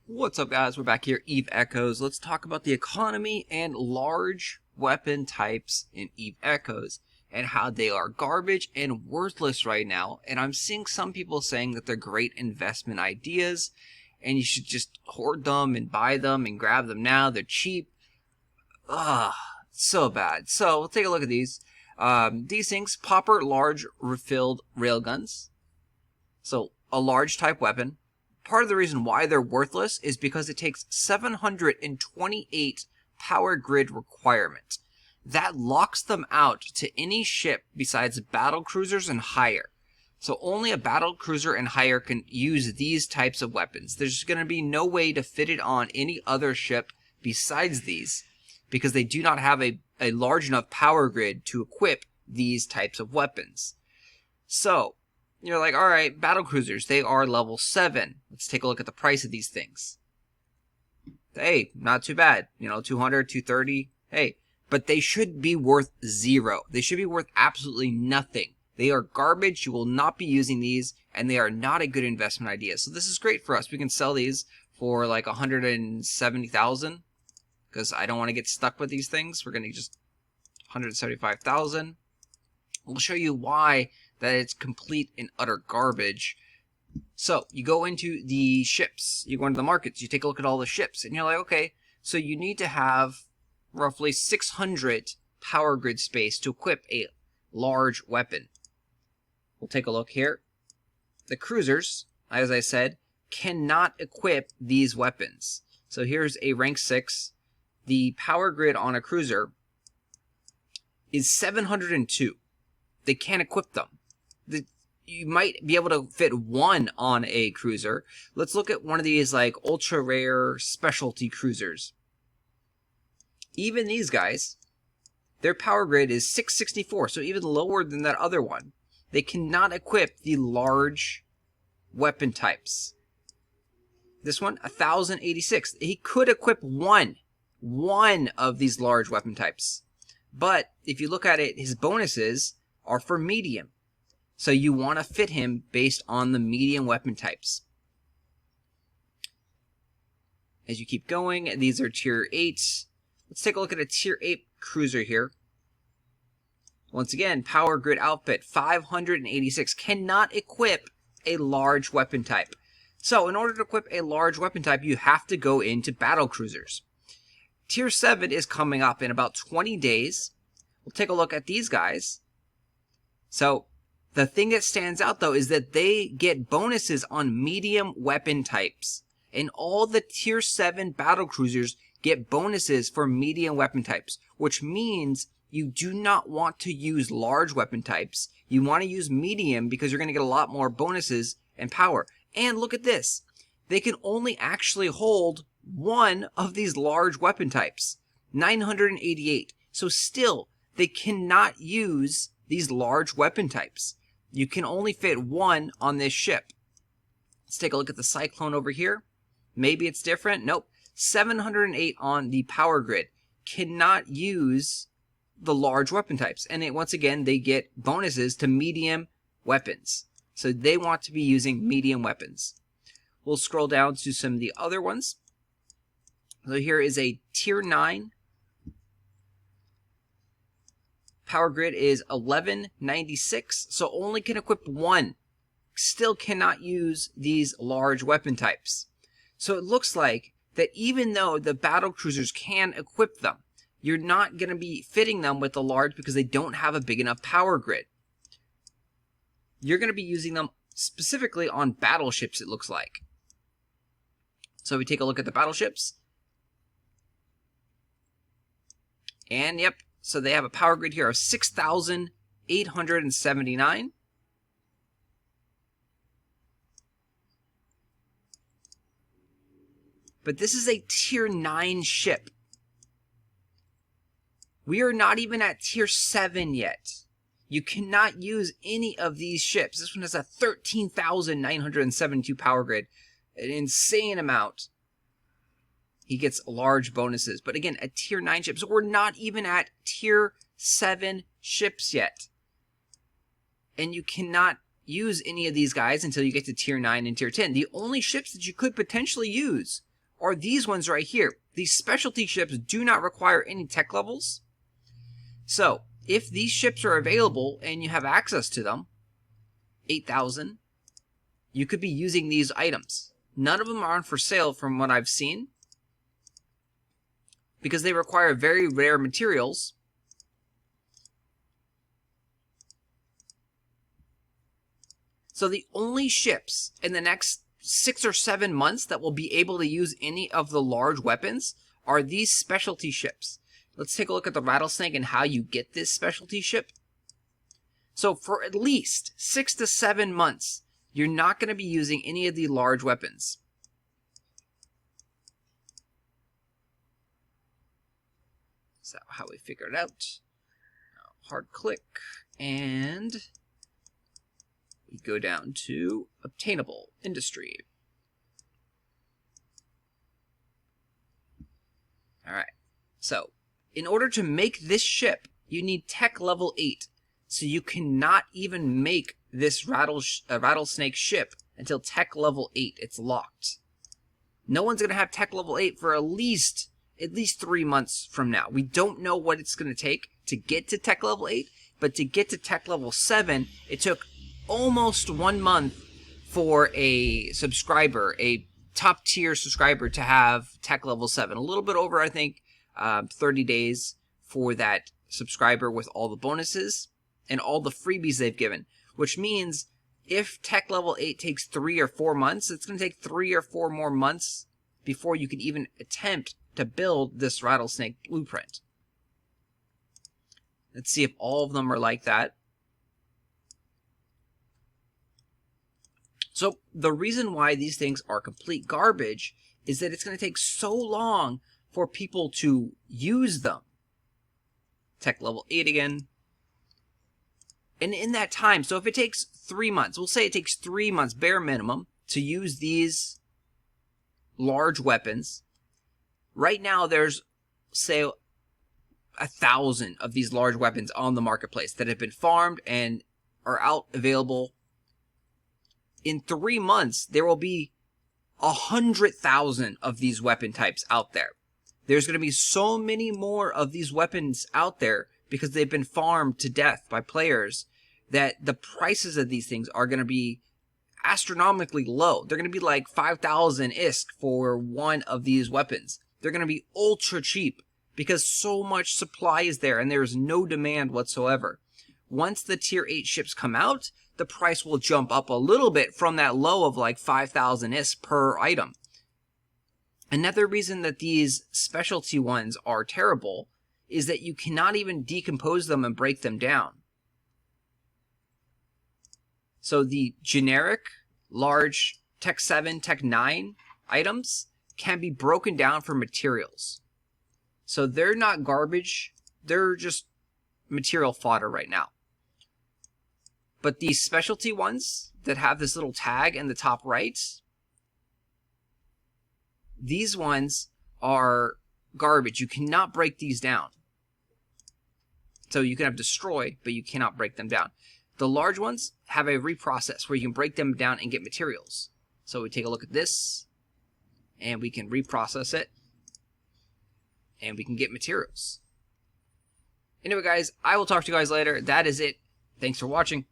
What's up, guys? We're back here, Eve Echoes. Let's talk about the economy and large weapon types in Eve Echoes and how they are garbage and worthless right now. And I'm seeing some people saying that they're great investment ideas and you should just hoard them and buy them and grab them now. They're cheap. Ugh, so bad. So let's take a look at these. These things, Popper large refilled railguns. So a large type weapon. Part of the reason why they're worthless is because it takes 728 power grid requirement. That locks them out to any ship besides battle cruisers and higher. So only a battle cruiser and higher can use these types of weapons. There's going to be no way to fit it on any other ship besides these because they do not have a large enough power grid to equip these types of weapons. So you're like, all right, battle cruisers, they are level 7. Let's take a look at the price of these things. Hey, not too bad. 200, 230. Hey, but they should be worth 0. They should be worth absolutely nothing. They are garbage. You will not be using these, and they are not a good investment idea. So this is great for us. We can sell these for like 170,000 because I don't want to get stuck with these things. We're going to just 175,000. We'll show you why that it's complete and utter garbage. So you go into the ships, you go into the markets, you take a look at all the ships, and you're like, okay, so you need to have roughly 600 power grid space to equip a large weapon. We'll take a look here. The cruisers, as I said, cannot equip these weapons. So here's a rank 6. The power grid on a cruiser is 702. They can't equip them. You might be able to fit one on a cruiser. Let's look at one of these like ultra rare specialty cruisers. Even these guys, their power grid is 664, so even lower than that other one. They cannot equip the large weapon types. This one, 1086. He could equip one of these large weapon types. But if you look at it, his bonuses are for medium. So you want to fit him based on the medium weapon types. As you keep going, these are tier 8. Let's take a look at a tier 8 cruiser here. Once again, power grid outfit, 586. Cannot equip a large weapon type. So in order to equip a large weapon type, you have to go into battle cruisers. Tier 7 is coming up in about 20 days. We'll take a look at these guys. So the thing that stands out, though, is that they get bonuses on medium weapon types. And all the Tier 7 battle cruisers get bonuses for medium weapon types, which means you do not want to use large weapon types. You want to use medium because you're going to get a lot more bonuses and power. And look at this. They can only actually hold one of these large weapon types, 988. So still, they cannot use these large weapon types. You can only fit one on this ship. Let's take a look at the Cyclone over here. Maybe it's different. Nope. 708 on the power grid. Cannot use the large weapon types. And once again, they get bonuses to medium weapons. So they want to be using medium weapons. We'll scroll down to some of the other ones. So here is a tier 9. Power grid is 1196, so only can equip one. Still cannot use these large weapon types. So it looks like that even though the battle cruisers can equip them, you're not going to be fitting them with the large because they don't have a big enough power grid. You're going to be using them specifically on battleships, it looks like. So we take a look at the battleships. And yep. So they have a power grid here of 6,879. But this is a tier 9 ship. We are not even at tier 7 yet. You cannot use any of these ships. This one has a 13,972 power grid. An insane amount. He gets large bonuses. But again, a tier 9 ship. So we're not even at tier 7 ships yet. And you cannot use any of these guys until you get to tier 9 and tier 10. The only ships that you could potentially use are these ones right here. These specialty ships do not require any tech levels. So if these ships are available and you have access to them, 8,000, you could be using these items. None of them are on for sale from what I've seen, because they require very rare materials. So the only ships in the next 6 or 7 months that will be able to use any of the large weapons are these specialty ships. Let's take a look at the Rattlesnake and how you get this specialty ship. So for at least 6 to 7 months, you're not going to be using any of the large weapons. So how we figure it out. Hard click, and we go down to obtainable industry. Alright, so in order to make this ship, you need tech level 8. So you cannot even make this rattlesnake ship until tech level 8. It's locked. No one's going to have tech level 8 for at least 3 months from now. We don't know what it's going to take to get to tech level 8, but to get to tech level 7, it took almost 1 month for a subscriber, a top tier subscriber, to have tech level 7. A little bit over, I think, 30 days for that subscriber with all the bonuses and all the freebies they've given, which means if tech level 8 takes 3 or 4 months, it's going to take 3 or 4 more months before you can even attempt to build this rattlesnake blueprint. Let's see if all of them are like that. So the reason why these things are complete garbage is that it's going to take so long for people to use them. Tech level 8 again. And in that time, so if it takes 3 months, we'll say it takes 3 months, bare minimum, to use these large weapons. Right now, there's, say, 1,000 of these large weapons on the marketplace that have been farmed and are out available. In 3 months, there will be 100,000 of these weapon types out there. There's going to be so many more of these weapons out there because they've been farmed to death by players that the prices of these things are going to be astronomically low. They're going to be like 5,000 ISK for one of these weapons. They're going to be ultra cheap because so much supply is there and there is no demand whatsoever. Once the tier 8 ships come out, the price will jump up a little bit from that low of like 5,000 ISK per item. Another reason that these specialty ones are terrible is that you cannot even decompose them and break them down. So the generic, large Tech 7, Tech 9 items can be broken down for materials. So they're not garbage, they're just material fodder right now. But these specialty ones that have this little tag in the top right, these ones are garbage. You cannot break these down. So you can have destroy, but you cannot break them down. The large ones have a reprocess where you can break them down and get materials. So we take a look at this, and we can reprocess it, and we can get materials. Anyway, guys, I will talk to you guys later. That is it. Thanks for watching.